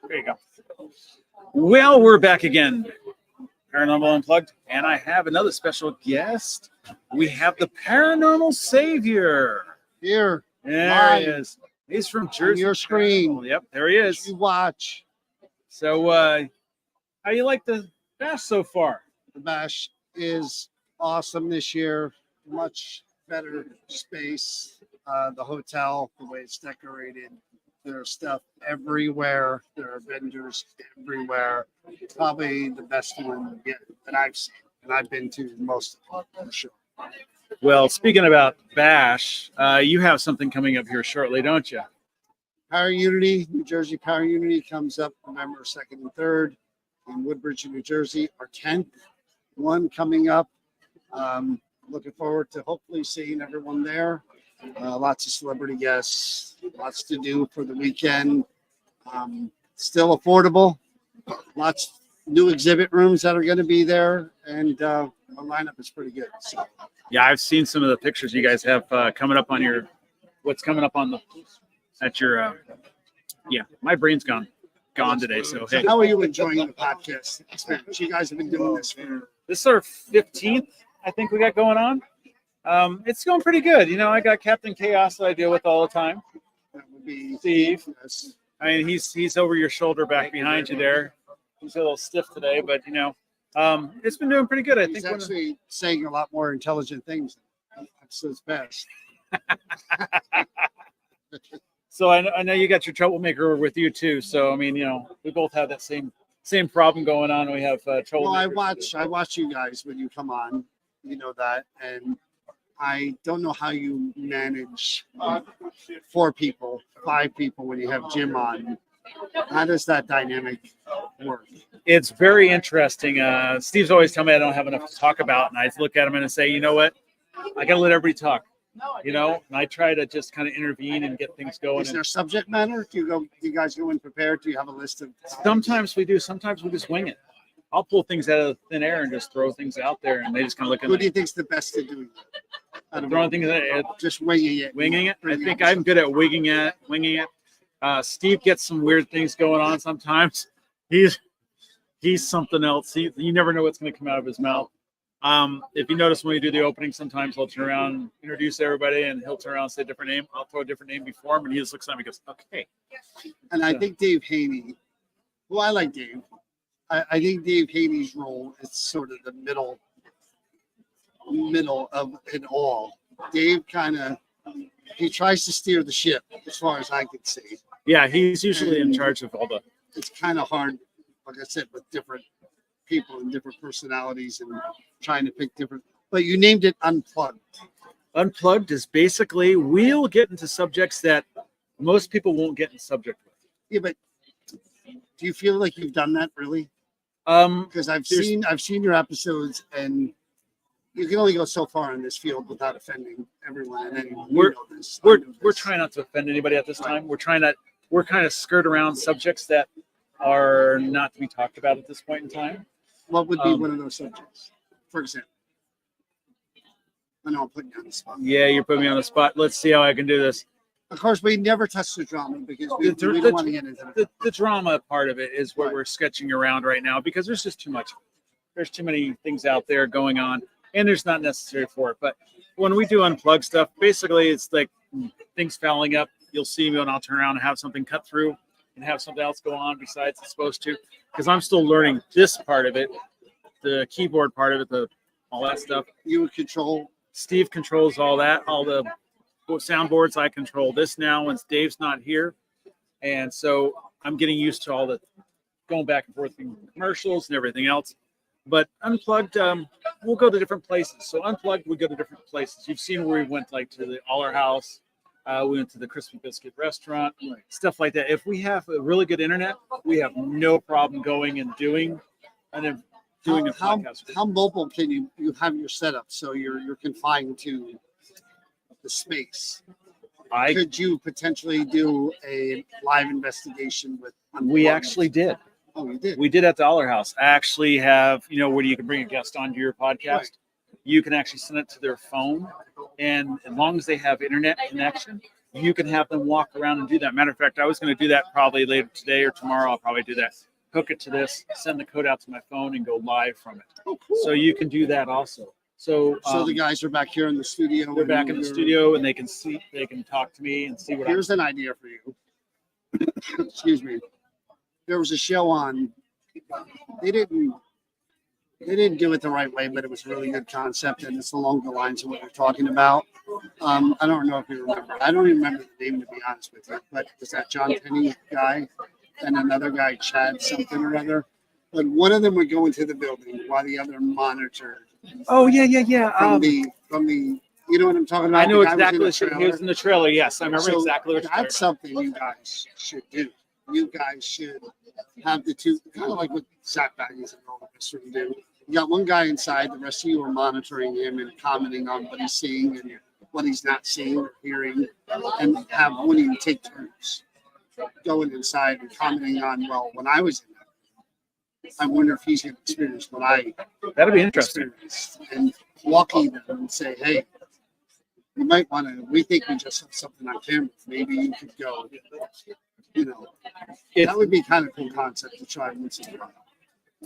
There you go. Well, we're back again. Paranormal Unplugged, and I have another special guest. We have the Paranormal Savior. Here, There he is. He's from Jersey. on your screen. Yep, there he is. You watch. So, how you like the bash so far? The bash is awesome this year. Much better space. The hotel, the way it's decorated. There's stuff everywhere. There are vendors everywhere. Probably the best one that I've seen, and I've been to most of them, for sure. Well, speaking about bash, you have something coming up here shortly, don't you? Power Unity, New Jersey Power Unity comes up November 2nd and 3rd in Woodbridge, New Jersey. Our 10th one coming up. Looking forward to hopefully seeing everyone there. Lots of celebrity guests, lots to do for the weekend. Still affordable. Lots new exhibit rooms that are going to be there, and our lineup is pretty good. So. Yeah, I've seen some of the pictures you guys have coming up on your. What's coming up on the at your? Yeah, my brain's gone today. So hey, how are you enjoying the podcast experience? You guys have been doing this for. This is our 15th, I think we got going on. It's going pretty good. You know, I got Captain Chaos that I deal with all the time. That would be Steve. Yes. I mean, he's over your shoulder back behind you there. He's a little stiff today, but you know, it's been doing pretty good. I He's think actually saying a lot more intelligent things. That's his best. So I know you got your troublemaker with you too. So I mean, you know, we both have that same problem going on. We have trouble. Well, I watch you guys when you come on. You know that, and I don't know how you manage 4 people, 5 people when you have Jim on. How does that dynamic work? It's very interesting. Steve's always telling me I don't have enough to talk about, and I look at him and I say, you know what, I got to let everybody talk. You know, and I try to just kind of intervene and get things going. Is there subject matter? Do you guys go in prepared? Do you have a list of? Sometimes we do. Sometimes we just wing it. I'll pull things out of thin air and just throw things out there, and they just kind of look at. Who do you think's the best at doing that? Throwing things at just winging it. Winging it. I think I'm good at winging it. Steve gets some weird things going on sometimes. He's something else. You never know what's going to come out of his mouth. If you notice when we do the opening, sometimes he'll turn around, introduce everybody, and he'll turn around and say a different name. I'll throw a different name before him, and he just looks at me and goes, okay. And I think Dave Haney, well, I like Dave. I think Dave Haney's role is sort of the middle of it all. Dave he tries to steer the ship as far as I can see. Yeah, he's usually in charge of all the. It's kind of hard, like I said, with different people and different personalities and trying to pick different. But you named it Unplugged. Unplugged is basically we'll get into subjects that most people won't get in subject with. Yeah, but do you feel like you've done that really? Because I've seen your episodes, and you can only go so far in this field without offending everyone and anyone. We're trying not to offend anybody at this time. We're kind of skirt around subjects that are not to be talked about at this point in time. What would be one of those subjects, for example? I know I'm putting you on the spot. Yeah, you're putting me on the spot. Let's see how I can do this. Of course, we never touch the drama because we don't want to get into that. The drama part of it is what we're sketching around right now because there's just too much. There's too many things out there going on, and there's not necessary for it. But when we do unplug stuff, basically it's like things fouling up. You'll see me when I'll turn around and have something cut through and have something else go on besides it's supposed to. Because I'm still learning this part of it, the keyboard part of it, all that stuff. You would control. Steve controls all that, all the soundboards. I control this now once Dave's not here, and so I'm getting used to all the going back and forth in commercials and everything else. But Unplugged, we'll go to different places. So Unplugged, we go to different places. You've seen where we went, like to the Aller House. We went to the Crispy Biscuit restaurant, stuff like that. If we have a really good internet, we have no problem going and doing a podcast. How mobile can you have your setup so you're confined to the space? Could you potentially do a live investigation with? We actually did. Oh, you did? We did at the Aller House. I actually have, where you can bring a guest onto your podcast. you can actually send it to their phone, and as long as they have internet connection, you can have them walk around and do that. Matter of fact, I was going to do that probably later today or tomorrow. I'll probably do that. Hook it to this, send the code out to my phone, and go live from it. Oh, cool. So you can do that also. So, So the guys are back here in the studio. they're back in the studio, and they can see, they can talk to me and see what I'm. Here's an idea for you. Excuse me. There was a show on. They didn't do it the right way, but it was a really good concept, and it's along the lines of what you're talking about. I don't know if you remember. I don't even remember the name, to be honest with you. But it was that John Tenney guy and another guy, Chad something or other. But one of them would go into the building while the other monitored Oh yeah. from the. You know what I'm talking about? I know The guy was in exactly the what he trailer. was in the trailer. Yes, I remember So exactly what you're talking that's about. something you guys should do. You guys should have the two, kind of like what Zach Baggies and all of us sort of do. You got one guy inside, the rest of you are monitoring him and commenting on what he's seeing and what he's not seeing or hearing, and have one of you take turns going inside and commenting on, well, when I was in that, I wonder if he's going to experience what I That'd be interesting. experienced, and walking them and say, hey, you might want to, we think we just have something on camera. Maybe you could go, you know, that would be kind of a cool concept to try and listen to.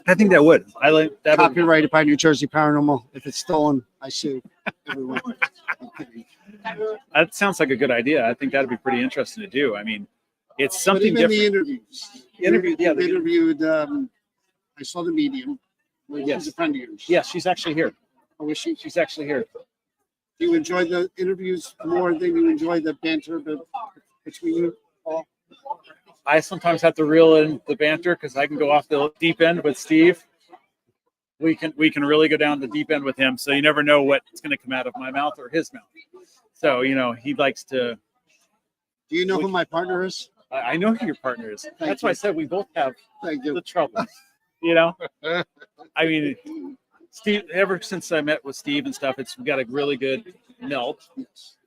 I think that would. I like that. Would, Copyrighted by New Jersey Paranormal. If it's stolen, I sue everyone. I'm kidding. that sounds like a good idea. I think that'd be pretty interesting to do. I mean, it's But something even different. the interviews. Yeah, You've interviewed, I saw the medium. Yes. She's a friend of yours. Yes, she's actually here. Oh, is she? She's actually here. Do you enjoy the interviews more than you enjoy the banter between you all? I sometimes have to reel in the banter because I can go off the deep end with Steve. We can really go down the deep end with him. So you never know what's going to come out of my mouth or his mouth. So he likes to. Do you know who my partner is? I know who your partner is. That's why I said we both have Thank you. the trouble. I mean, Steve. Ever since I met with Steve and stuff, we got a really good melt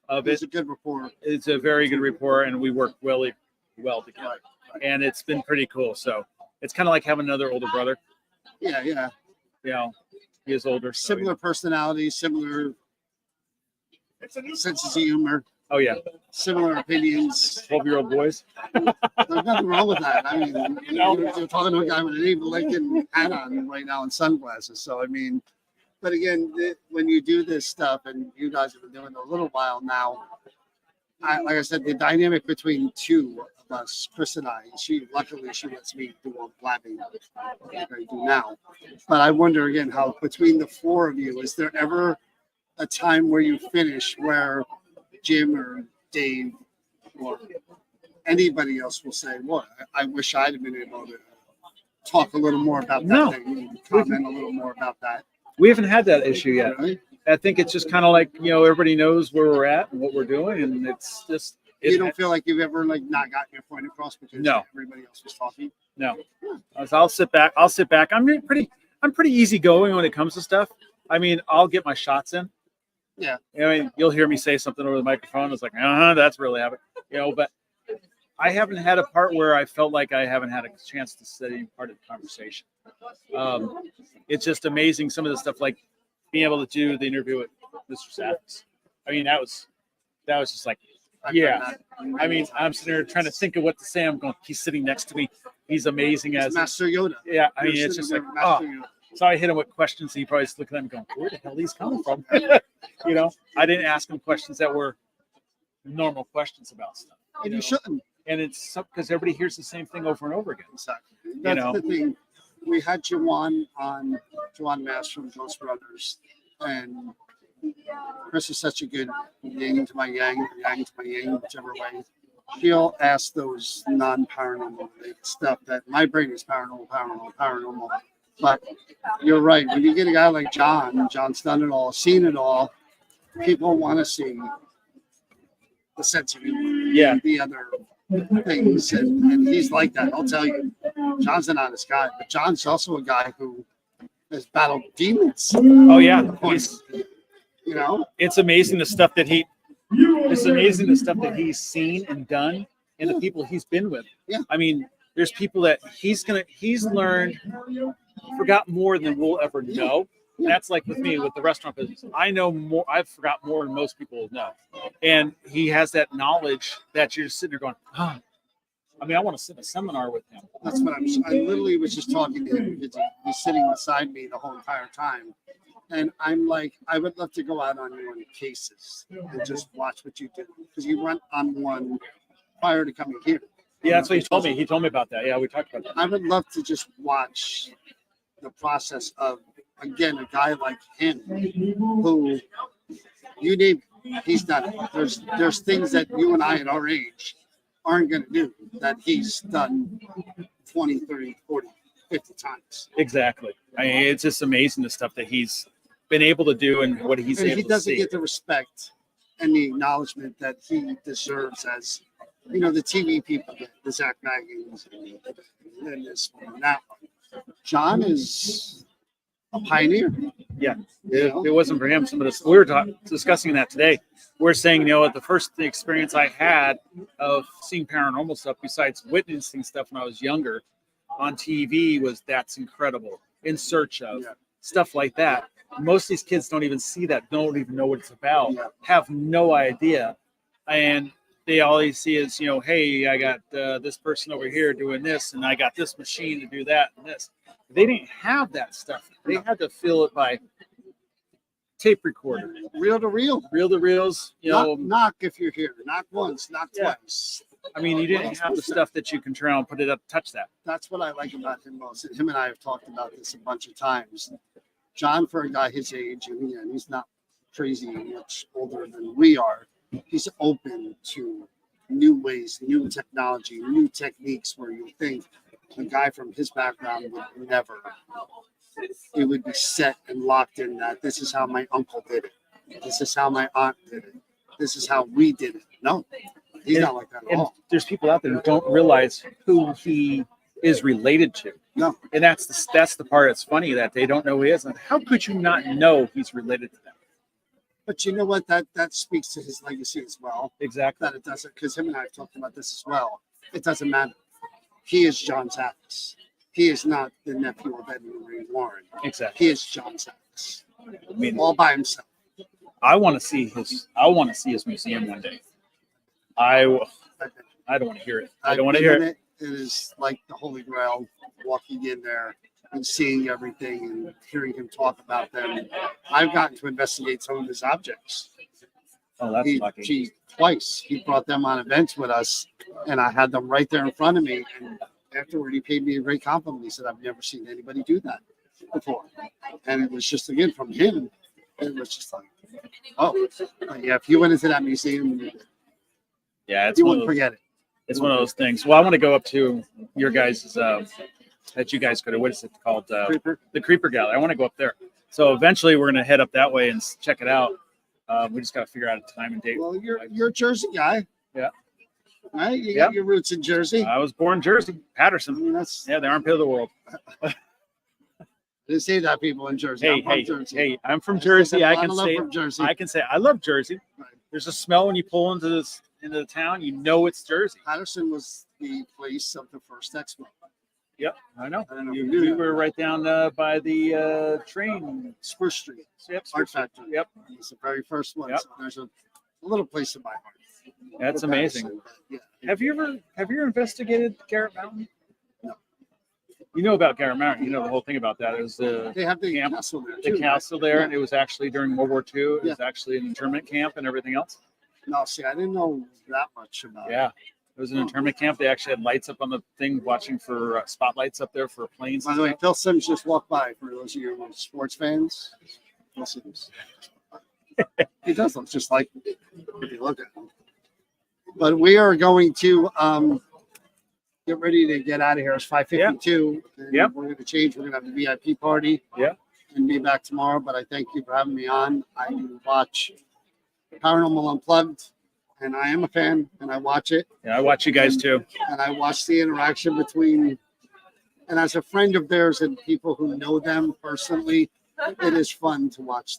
of it. It's a good rapport. It's a very good rapport, and we work really well together. And it's been pretty cool. So it's kind of like having another older brother. Yeah. He is older. So, Similar personalities, similar senses of humor, Oh yeah, similar opinions. 12-year-old boys. There's nothing wrong with that. I mean, you're talking to a guy with an Abe Lincoln hat on right now and sunglasses. So, I mean, but again, when you do this stuff, and you guys have been doing it a little while now, like I said, the dynamic between two of us, Chris and I, luckily she lets me do all the blabbing like I do now. But I wonder again how between the four of you, is there ever a time where you finish where Jim or Dave or anybody else will say, "What? I wish I'd have been able to talk a little more about that No. thing, comment a little more about that." We haven't had that issue yet. Really? I think it's just kind of like everybody knows where we're at and what we're doing, and it's just You don't feel like you've ever not gotten your point across because No. everybody else was talking. No. So I'll sit back. I'm pretty easygoing when it comes to stuff. I mean, I'll get my shots in. Yeah. I mean, you'll hear me say something over the microphone. It's like, that's really happening. But I haven't had a part where I felt like I haven't had a chance to study part of the conversation. It's just amazing some of the stuff, like being able to do the interview with Mr. Sappis. I mean, that was just like, yeah. I mean, I'm sitting there trying to think of what to say. I'm going, he's sitting next to me. He's amazing as Master Yoda. yeah. I mean, You're it's just sitting like, there, Master Yoda. So I hit him with questions. And he probably just look at them and go, where the hell he's coming from? I didn't ask him questions that were normal questions about stuff. And you shouldn't. And it's because everybody hears the same thing over and over again. Exactly. That's the thing. We had Juwan on, Juwan Mass from Ghost Brothers, and Chris is such a good yin to my yang, yang to my yin, whichever way. He'll ask those non-paranormal related stuff that my brain is paranormal. But you're right. When you get a guy like John's done it all, seen it all, people want to see the sense of humor, Yeah. the other things, and he's like that. I'll tell you, John's an honest guy, but John's also a guy who has battled demons. Oh yeah. It's amazing the stuff that he's seen and done and the people he's been with. Yeah. I mean, there's people that he's learned, forgot more than we'll ever know. That's like with me with the restaurant business. I know more. I've forgot more than most people know, and he has that knowledge that you're just sitting there going, oh. I mean, I want to sit in a seminar with him. That's what I literally was just talking to him because he's sitting beside me the whole entire time. And I'm like, I would love to go out on your cases and just watch what you do. Because you went on one prior to coming here. Yeah, that's what he told me. He told me about that. Yeah, we talked about that. I would love to just watch the process of, again, a guy like him who you name, he's done it. There's things that you and I at our age aren't going to do that he's done 20, 30, 40, 50 times. Exactly. I mean, it's just amazing the stuff that he's been able to do and what he's And able he to doesn't see. get the respect and the acknowledgement that he deserves as, you know, the TV people get, the Zach Baggins and this one and that one. John is a pioneer. Yeah. You know? If it wasn't for him, some of this, we were discussing that today. We're saying, you know, the first experience I had of seeing paranormal stuff, besides witnessing stuff when I was younger on TV, was That's Incredible, In Search Of, Yeah. stuff like that. Most of these kids don't even see that, don't even know what it's about, Yeah. have no idea. And they always see is, you know, hey, I got this person over here doing this, and I got this machine to do that and this. They didn't have that stuff. They had to feel it by tape recorder, Reel to reel. reel to reels. You know, Knock if you're here. Knock once, knock Yeah. twice. I mean, you didn't have the stuff that you can turn around and put it up, touch that. That's what I like about him most. And him and I have talked about this a bunch of times. John, for a guy his age, and again, he's not crazy much older than we are. He's open to new ways, new technology, new techniques where you think a guy from his background would never. It would be set and locked in that this is how my uncle did it. This is how my aunt did it. This is how we did it. No, he's not like that at And all. there's people out there who don't realize who he is related to. No. And that's the part that's funny, that they don't know who he is. And how could you not know he's related to them? But you know what? That speaks to his legacy as well. Exactly. That it doesn't, because him and I have talked about this as well. It doesn't matter. He is John Sachs. He is not the nephew of Edwin Ray Warren. Exactly. He is John Sachs, I mean, all by himself. I want to see his museum one day. I don't want to hear it. I don't want to hear it. It is like the Holy Grail, walking in there and seeing everything and hearing him talk about them. I've gotten to investigate some of his objects. Oh, that's lucky. Twice he brought them on events with us, and I had them right there in front of me. And afterward, he paid me a great compliment. He said, "I've never seen anybody do that before," and it was just again from him. It was just like, oh, yeah. If you went into that museum, Yeah, it's you one wouldn't of those, forget it. it's one of those things. Well, I want to go up to your guys' that you guys could have. What is it called? Creeper. The Creeper Gallery. I want to go up there. So eventually, we're going to head up that way and check it out. We just got to figure out a time and date. Well, you're a Jersey guy. Yeah. Right? You Yep. got your roots in Jersey. I was born in Jersey, I Patterson. mean, that's Yeah, the armpit of the world. they say that people in Jersey. Hey, I'm from hey, Jersey. hey! I'm from I Jersey. I got a can love say from Jersey. I love Jersey. Right. There's a smell when you pull into the town. You know it's Jersey. Patterson was the place of the first expo. Yep, I know. I don't know if You, you knew we that. were right down by the train. Spruce Street Yep, Art Factory. Yep, It's the very first one. Yep. So there's a little place in my heart. that's for amazing. Patterson. Yeah. Have you ever investigated Garrett Mountain? No. You know about Garrett Mountain. You know the whole thing about that. It was the They have the Camp. castle there the too. castle there, and it was actually during World War II. It was Yeah. actually an internment camp and everything else. No, see, I didn't know that much about it. Yeah, it was an internment camp. They actually had lights up on the thing, watching for spotlights up there for planes. By and the way, stuff. Phil Sims just walked by for those of you who are sports fans. Phil Sims. He does look just like me if you look at him. But we are going to get ready to get out of here. It's 5:52. And Yep. We're going to change. We're going to have the VIP party. Yeah. And be back tomorrow. But I thank you for having me on. I watch Paranormal Unplugged, and I am a fan, and I watch it. Yeah, I watch you guys too. And I watch the interaction between, and as a friend of theirs and people who know them personally, it is fun to watch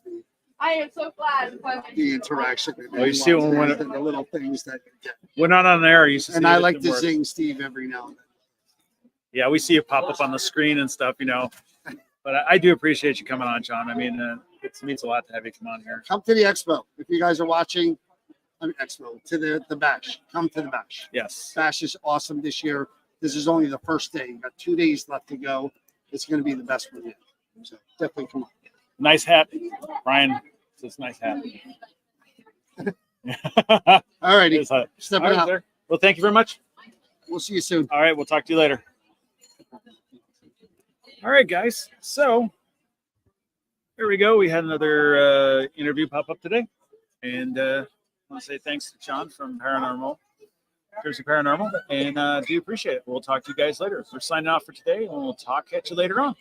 I am so glad. the interaction. Oh, you see when and the little things that you get. We're not on air. You And I like to zing Steve every now and then. Yeah, we see it pop up on the screen and stuff. You know, But I do appreciate you coming on, John. I mean, it means a lot to have you come on here. Come to the expo. If you guys are watching, expo, to the bash. Come to the bash. Yes. Bash is awesome this year. This is only the first day. You got 2 days left to go. It's going to be the best one yet. So definitely come on. Nice hat, Brian. It's a nice hat. All righty. It's a- Stepping All right, out. sir. Well, thank you very much. We'll see you soon. All right, we'll talk to you later. All right, guys. So there we go. We had another interview pop up today, and I want to say thanks to John from Paranormal, Jersey Paranormal, and do appreciate it. We'll talk to you guys later. We're signing off for today, and we'll talk at you later on.